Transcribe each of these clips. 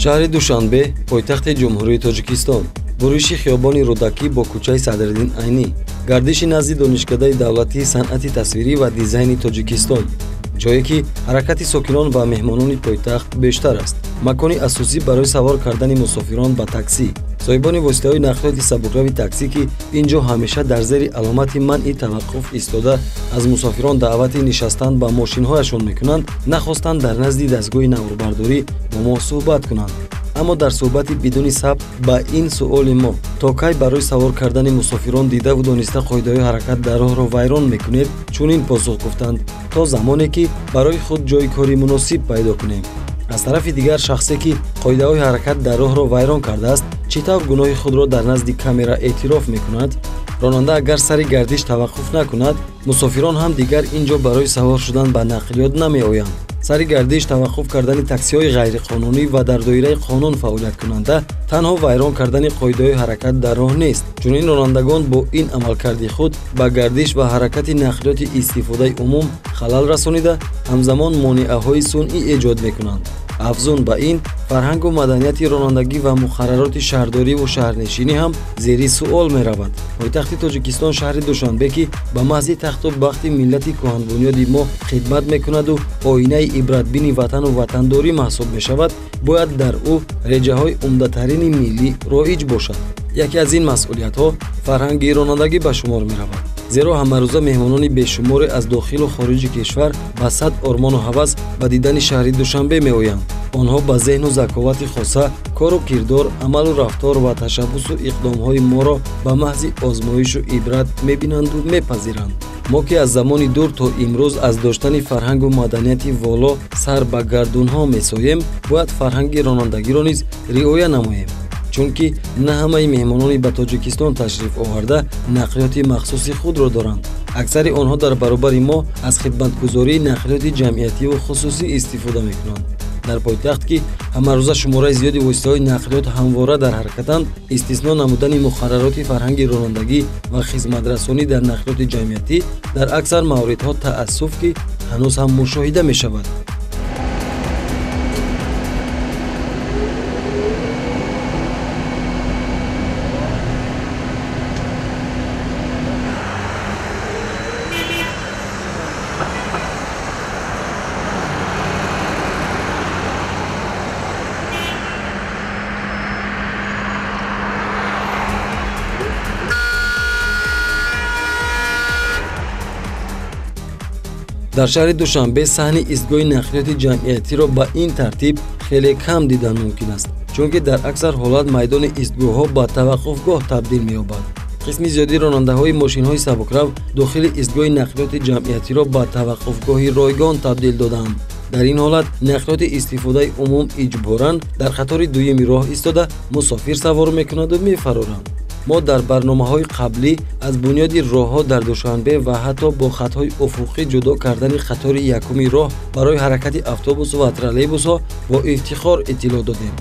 шаҳри Душанбе, пойтахти ҷумҳурии Тоҷикистон. буриши хиёбони Рӯдакӣ бо кӯчаи Садриддин Айнӣ. Гардиши назди Донишкадаи давлатии санъати тасвирӣ ва дизайни Тоҷикистон. ҷое ки ҳаракати сокинон ва меҳмонони пойтахт бештар аст. макони асосӣ барои савор кардани мусофирон ба таксӣ. соҳибони воситаҳои нақлиёти сабукрави таксӣ ки ин ҷо ҳамеша дар зери аломати манъи таваққуф истода аз мусофирон даъвати нишастан ба мошинҳояшон мекунанд, нахостанд дар назди дастгоҳи наврбардорӣ бо мо суҳбат кунанд. аммо дар суҳбати бидуни сабт ба ин суоли мо: то кай барои савор кардани мусофирон дидаву дониста қоидаҳои ҳаракат дар роҳро вайрон мекунед? чунин посух гуфтанд: то замоне ки барои худ ҷойи кори муносиб пайдо кунем. аз тарафи дигар, шахсе ки қоидаҳои ҳаракат дар роҳро вайрон кардааст, чӣ тавр гуноҳи худро дар назди камера эътироф мекунад? ронанда агар сари гардиш таваққуф накунад, мусофирон ҳам дигар ин ҷо барои савор шудан ба нақлиёт намеоянд. сари гардиш таваққуф кардани таксиҳои ғайриқонунӣ ва дар доираи қонун фаъолияткунанда танҳо вайрон кардани қоидаҳои ҳаракат дар роҳ нест. чунин ронандагон бо ин амалкарди худ ба гардиш ва ҳаракати нақлиёти истифодаи умум халал расонида, ҳамзамон монеаҳои сунъӣ эҷод мекунанд. афзун ба ин, фарҳангу маданияти ронандагӣ ва муқаррароти шаҳрдориву шаҳрнишинӣ ҳам зери суол меравад. пойтахти Тоҷикистон шаҳри Душанбе ки ба маҳзи тахту бахти миллати кӯҳанбунёди мо хидмат мекунаду оинаи ибратбини ватану ватандорӣ маҳсуб мешавад, бояд дар ӯ реҷаҳои умдатарини миллӣ роиҷ бошад. яке аз ин масъулиятҳо фарҳанги ронандагӣ ба шумор меравад. зеро ҳамарӯза меҳмонони бешуморе аз дохилу хориҷи кишвар ба сад ормону ҳавас ба дидани шаҳри Душанбе меоянд. онҳо ба зеҳну заковати хоса, кору кирдор, амалу рафтор ва ташаббусу иқдомҳои моро ба маҳзи озмоишу ибрат мебинанду мепазиранд. мо ки аз замони дур то имрӯз аз доштани фарҳангу маданияти воло сар ба гардунҳо месоем, бояд фарҳанги ронандагиро низ риоя намоем. чунки на ҳамаи меҳмонони ба Тоҷикистон ташриф оварда нақлиёти махсуси худро доранд. аксари онҳо дар баробари мо аз хидматгузории нақлиёти ҷамъиятиву хусусӣ истифода мекунанд. дар пойтахт ки ҳамарӯза шумораи зиёди воситаҳои нақлиёт ҳамвора дар ҳаракатанд, истисно намудани муқаррароти фарҳанги ронандагӣ ва хизматрасонӣ дар нақлиёти ҷамъиятӣ дар аксар мавридҳо таассуф ки ҳанӯз ҳам мушоҳида мешавад. дар шаҳри Душанбе саҳни истгоҳи нақлиёти ҷамъиятиро ба ин тартиб хеле кам дидан мумкин аст, чунки дар аксар ҳолат майдони истгоҳҳо ба таваққуфгоҳ табдил меёбад. қисми зиёди ронандаҳои мошинҳои сабукрав дохили истгоҳи нақлиёти ҷамъиятиро ба таваққуфгоҳи ройгон табдил додаанд. дар ин ҳолат нақлиёти истифодаи умум иҷборан дар қатори дуюми роҳ истода мусофир савор мекунаду мефароранд. мо дар барномаҳои қаблӣ аз бунёди роҳҳо дар Душанбе ва ҳатто бо хатҳои уфуқӣ ҷудо кардани қатори якуми роҳ барои ҳаракати автобусу ва троллейбусҳо бо ифтихор иттилоъ додем.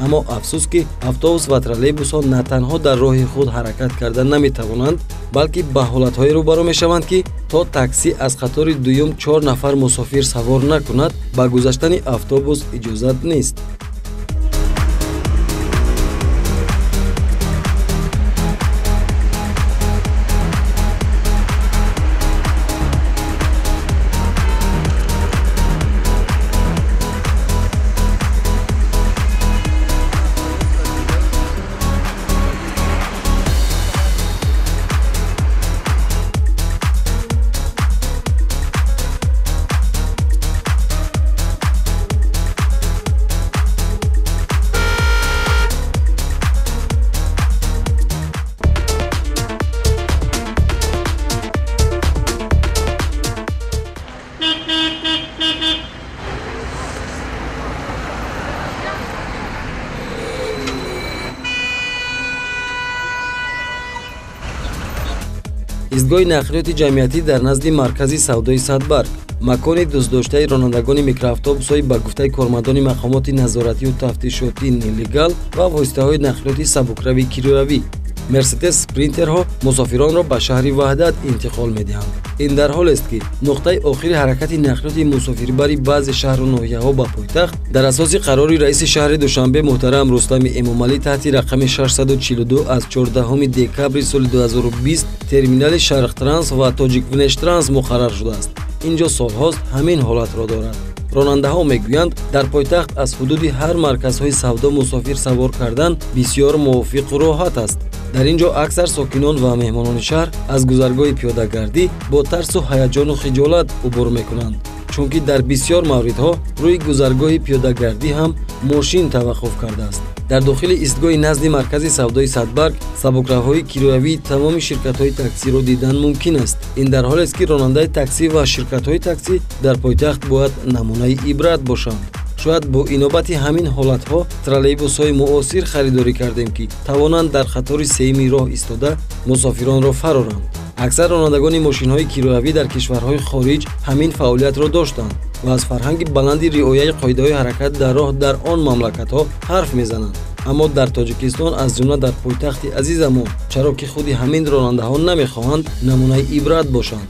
аммо афсус ки автобус ва троллейбусҳо на танҳо дар роҳи худ ҳаракат карда наметавонанд, балки ба ҳолатҳое рӯбаро мешаванд ки то таксӣ аз қатори дуюм 4 нафар мусофир савор накунад, ба гузаштани автобус иҷозат нест. истгоҳи нақлиёти ҷамъиятӣ дар назди маркази савдои Садбарг, макони дуздоштаи ронандагони микроавтобусҳои ба гуфтаи кормандони мақомоти назоративу тафтишотии нелегал ва воситаҳои нақлиёти сабукрави кироявӣ. мерседес спринтерҳо мусофиронро ба шаҳри ваҳдат интиқол медиҳанд. ин дар ҳолест ки нуқтаи охири ҳаракати нақлиёти мусофирбари баъзе шаҳру ноҳияҳо ба пойтахт дар асоси қарори раиси шаҳри душанбе муҳтарам рустами эмомалӣ таҳти рақами 642 аз 14 декабри соли 2020 терминали шарқтранс ва тоҷиквнештранс муқаррар шудааст. инҷо солҳост ҳамин ҳолатро дорад. ронандаҳо мегӯянд дар пойтахт аз ҳудуди ҳар марказҳои савдо мусофир савор кардан бисёр мувофиқу роҳат аст. дар ин ҷо аксар сокинон ва меҳмонони шаҳр аз гузаргоҳи пиёдагардӣ бо тарсу ҳаяҷону хиҷолат убур мекунанд, чунки дар бисёр мавридҳо рӯи гузаргоҳи пиёдагардӣ ҳам мошин таваққуф кардааст. дар дохили истгоҳи назди маркази савдои Садбарг сабукраҳҳои кироявии тамоми ширкатҳои таксиро дидан мумкин аст. ин дар ҳолест ки ронандаи таксӣ ва ширкатҳои таксӣ дар пойтахт бояд намунаи ибрат бошанд. шояд бо инобати ҳамин ҳолатҳо троллейбусҳои муосир харидорӣ кардем ки тавонанд дар хатори сеюми роҳ истода мусофиронро фароранд. аксар ронандагони мошинҳои кироявӣ дар кишварҳои хориҷ ҳамин фаъолиятро доштанд ва аз фарҳанги баланди риояи қоидаҳои ҳаракат дар роҳ дар он мамлакатҳо ҳарф мезананд. аммо дар Тоҷикистон аз ҷумла дар пойтахти азизамон чаро ки худи ҳамин ронандаҳо намехоҳанд намунаи ибрат бошанд.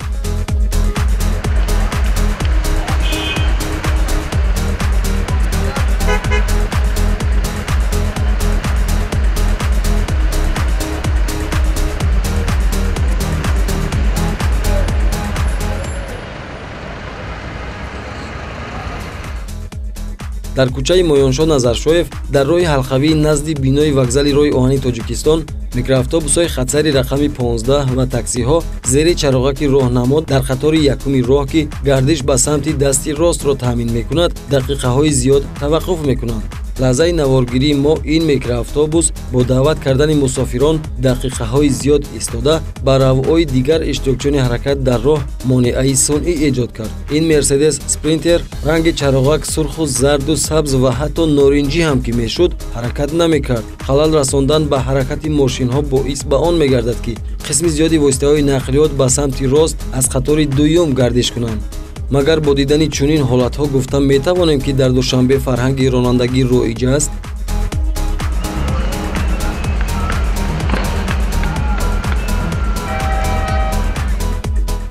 дар кӯчаи Моёншоҳ Назаршоев дар роҳи ҳалқавии назди бинои вокзали роҳи оҳани Тоҷикистон микроавтобусҳои хатсари рақами 15 ва таксиҳо зери чароғаки роҳнамо дар қатори якуми роҳ ки гардиш ба самти дасти ростро таъмин мекунад дақиқаҳои зиёд таваққуф мекунанд. лаҳзаи наворгирии мо ин микроавтобус бо даъват кардани мусофирон дақиқаҳои зиёд истода ба равои дигар иштирокчиёни ҳаракат дар роҳ монеаи сунъӣ эҷод кард. ин мерседес спринтер ранги чароғак сурху зарду сабз ва ҳатто норинҷӣ ҳам ки мешуд ҳаракат намекард. халал расондан ба ҳаракати мошинҳо боис ба он мегардад ки қисми зиёди воситаҳои нақлиёт ба самти рост аз қатори дуюм гардиш кунанд. магар бо дидани чунин ҳолатҳо гуфта метавонем ки дар Душанбе фарҳанги ронандагӣ роиҷ аст?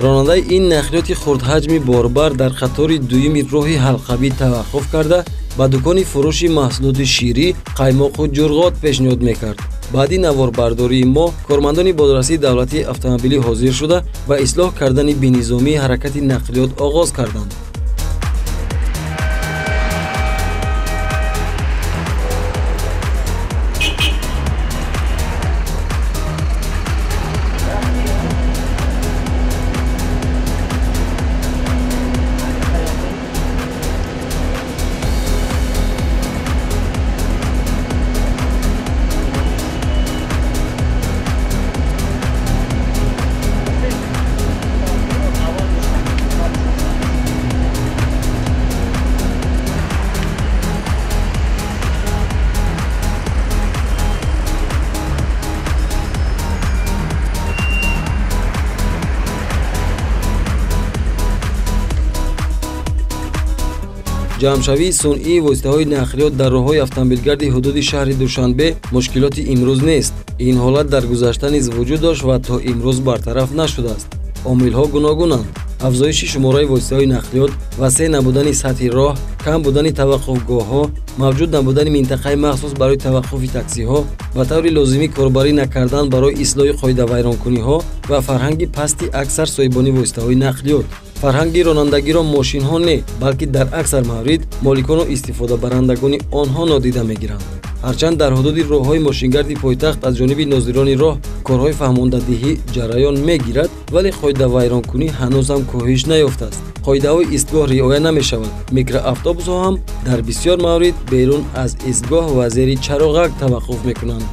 ронандаи ин нақлиёти хурдҳаҷми борбар дар қатори дуюми роҳи ҳалқавӣ таваққуф карда ба дукони фурӯши маҳсулоти ширӣ, қаймоқу ҷурғот пешниҳод мекард. баъди наворбардории мо кормандони бодрасии давлатии автомобилӣ ҳозир шуда ба ислоҳ кардани бенизомии ҳаракати нақлиёт оғоз карданд. ҷамъшавии сунъии воситаҳои нақлиёт дар роҳҳои автомобилгарди ҳудуди шаҳри Душанбе мушкилоти имрӯз нест. ин ҳолат дар гузашта низ вуҷуд дошт ва то имрӯз бартараф нашудааст. омилҳо гуногунанд: афзоиши шумораи воситаҳои нақлиёт, васеъ набудани сатҳи роҳ, кам будани таваққуфгоҳҳо, мавҷуд набудани минтақаи махсус барои таваққуфи таксиҳо, ба таври лозимӣ корбарӣ накардан барои ислоҳи қоидавайронкуниҳо ва фарҳанги пасти аксар соҳибони воситаҳои нақлиёт. фарҳанги ронандагиро мошинҳо не, балки дар аксар маврид моликону истифодабарандагони онҳо нодида мегиранд. ҳарчанд дар ҳудуди роҳҳои мошингарди пойтахт аз ҷониби нозирони роҳ корҳои фаҳмондадиҳӣ ҷараён мегирад, вале қоидавайронкунӣ ҳанӯз ҳам коҳиш наёфтааст. қоидаҳои истгоҳ риоя намешавад. микроавтобусҳо ҳам дар бисёр маврид берун аз истгоҳ ва зери чароғак таваққуф мекунанд.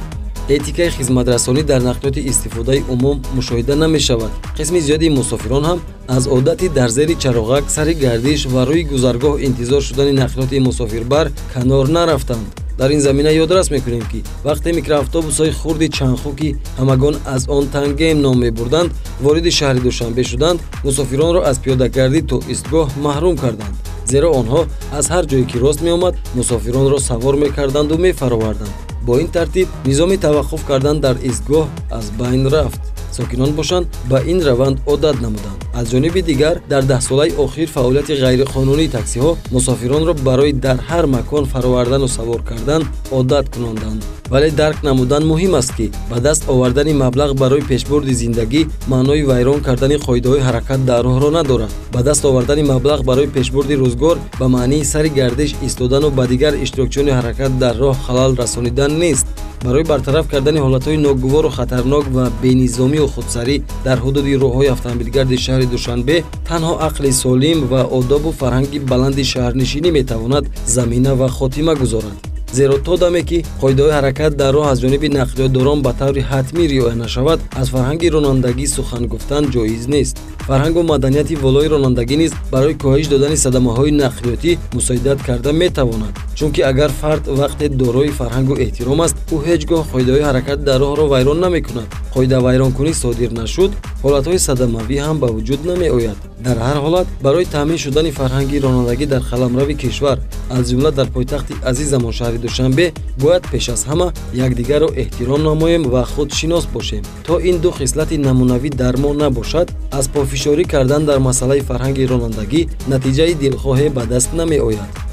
этикаи хизматрасонӣ дар нақлиёти истифодаи умум мушоҳида намешавад. қисми зиёди мусофирон ҳам аз одати дар зери чароғак сари гардиш ва рӯи гузаргоҳ интизор шудани нақлиёти мусофирбар канор нарафтанд. дар ин замина ёдрас мекунем ки вақте микроавтобусҳои хурди чандхуки ҳамагон аз он тангем ном мебурданд, вориди шаҳри Душанбе шуданд, мусофиронро аз пиёдагардӣ то истгоҳ маҳрум карданд. зеро онҳо аз ҳар ҷое ки рост меомад, мусофиронро савор мекарданду мефароварданд. бо ин тартиб низоми таваққуф кардан дар истгоҳ аз байн рафт. сокинон бошанд ба ин раванд одат намуданд. аз ҷониби дигар дар даҳсолаи охир фаъолияти ғайриқонунии таксиҳо мусофиронро барои дар ҳар макон фаровардану савор кардан одат кунонданд. вале дарк намудан муҳим аст ки ба даст овардани маблағ барои пешбурди зиндагӣ маънои вайрон кардани қоидаҳои ҳаракат дар роҳро надорад. ба даст овардани маблағ барои пешбурди рӯзгор ба маънии сари гардиш истодану ба дигар иштирокчиёни ҳаракат дар роҳ халал расонидан нест. барои бартараф кардани ҳолатҳои ногувору хатарнок ва бенизомию худсарӣ дар ҳудуди роҳҳои автомобилгарди шаҳри душанбе танҳо ақли солим ва одобу фарҳанги баланди шаҳрнишинӣ метавонад замина ва хотима гузорад. зеро то даме ки қоидаҳои ҳаракат дар роҳ аз ҷониби нақлиётдорон ба таври ҳатмӣ риоя нашавад, аз фарҳанги ронандагӣ сухан гуфтан ҷоиз нест. фарҳангу маданияти волои ронандагӣ низ барои коҳиш додани садамаҳои нақлиётӣ мусоидат карда метавонад, чунки агар фард вақте дорои фарҳангу эҳтиром аст, ӯ ҳеҷ гоҳ қоидаҳои ҳаракат дар роҳро вайрон намекунад. қоидавайронкунӣ содир нашуд, ҳолатҳои садамавӣ ҳам ба вуҷуд намеояд. дар ҳар ҳолат барои таъмин шудани фарҳанги ронандагӣ дар қаламрави кишвар, аз ҷумла дар пойтахти азизамон шаҳри душанбе, бояд пеш аз ҳама якдигарро эҳтиром намоем ва худшинос бошем. то ин ду хислати намунавӣ дар мо набошад, аз пофишорӣ кардан дар масъалаи фарҳанги ронандагӣ натиҷаи дилхоҳе ба даст намеояд.